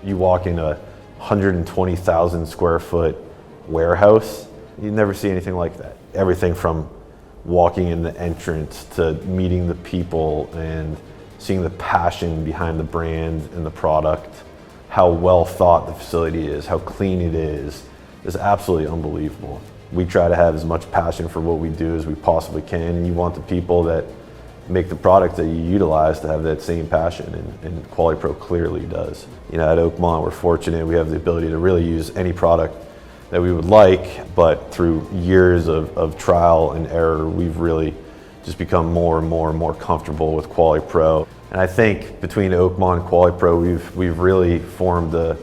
You walk in a 120,000 square foot warehouse, you never see anything like that. Everything from walking in the entrance to meeting the people and seeing the passion behind the brand and the product, how well thought the facility is, how clean it is absolutely unbelievable. We try to have as much passion for what we do as we possibly can, and you want the people that make the product that you utilize to have that same passion, and Quali-Pro clearly does. You know, at Oakmont, we're fortunate we have the ability to really use any product that we would like, but through years of trial and error, we've really just become more and more comfortable with Quali-Pro. And I think between Oakmont and Quali-Pro, we've really formed a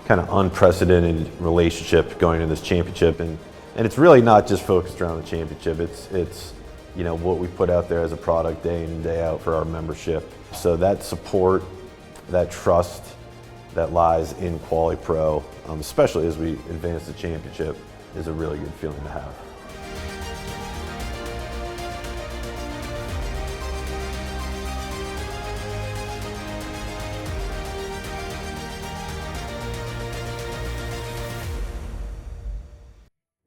kind of unprecedented relationship going into this championship, and it's really not just focused around the championship. It's you know, what we put out there as a product day in and day out for our membership. So that support, that trust that lies in Quali-Pro, especially as we advance the championship, is a really good feeling to have.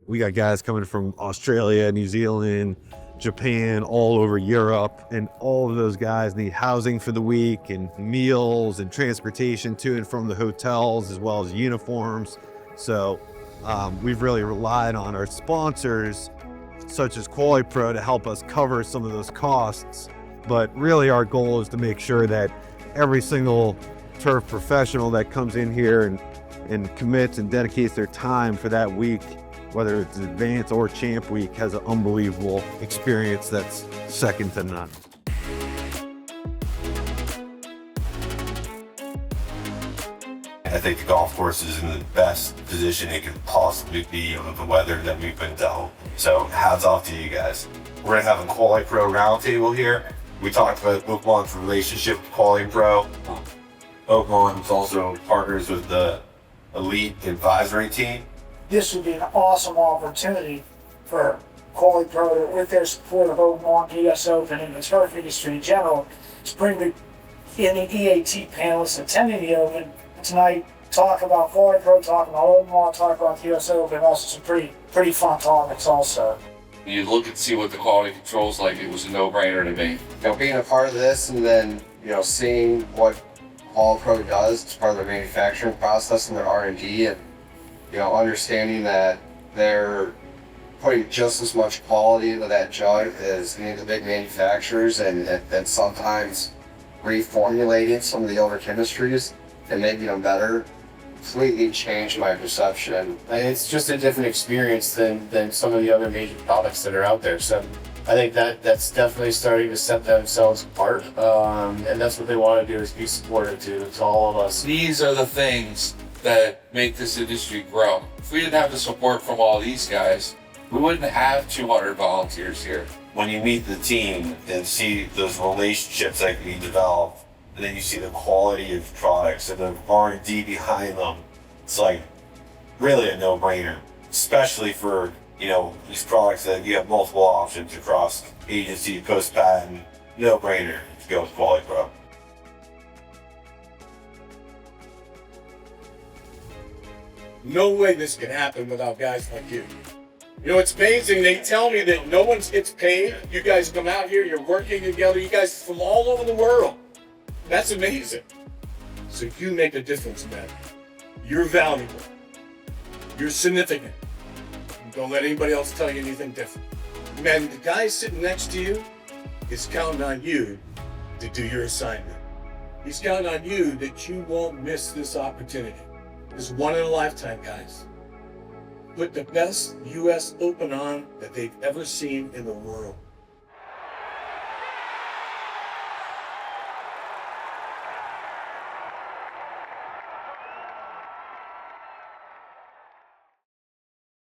We got guys coming from Australia, New Zealand, Japan, all over Europe, and all of those guys need housing for the week and meals and transportation to and from the hotels, as well as uniforms. So we've really relied on our sponsors, such as Quali-Pro, to help us cover some of those costs. But really our goal is to make sure that every single turf professional that comes in here and commits and dedicates their time for that week, whether it's Advance or Champ Week, has an unbelievable experience that's second to none. I think the golf course is in the best position it could possibly be with the weather that we've been dealt. So hats off to you guys. We're gonna have a Quali-Pro roundtable here. We talked about Oakmont's relationship with Quali-Pro. Oakmont is also partners with the Elite Advisory Team. This would be an awesome opportunity for Quali-Pro, with their support of Oakmont, US Open, and the turf industry in general, to bring the EAT panelists attending the Open tonight, talk about Quali-Pro, talk about Oakmont, talk about the US Open, also some pretty fun topics also. You look and see what the quality control's like, it was a no-brainer to me. You know, being a part of this and then, you know, seeing what Quali-Pro does as part of their manufacturing process and their R&D, and you know, understanding that they're putting just as much quality into that jug as any of the big manufacturers, and sometimes reformulating some of the older chemistries and making them better, completely changed my perception. It's just a different experience than some of the other major products that are out there. So I think that's definitely starting to set themselves apart, and that's what they want to do, is be supportive to all of us. These are the things that make this industry grow. If we didn't have the support from all these guys, we wouldn't have 200 volunteers here. When you meet the team and see those relationships that we develop, and then you see the quality of products and the R&D behind them, it's like really a no-brainer, especially for, you know, these products that you have multiple options across agency, post-patent. No-brainer to go with Quali-Pro. No way this could happen without guys like you. You know, it's amazing. They tell me that no one gets paid. You guys come out here, you're working together. You guys from all over the world. That's amazing. So you make a difference, man. You're valuable. You're significant. Don't let anybody else tell you anything different. Man, the guy sitting next to you is counting on you to do your assignment. He's counting on you that you won't miss this opportunity. It's one in a lifetime, guys. Put the best US Open on that they've ever seen in the world.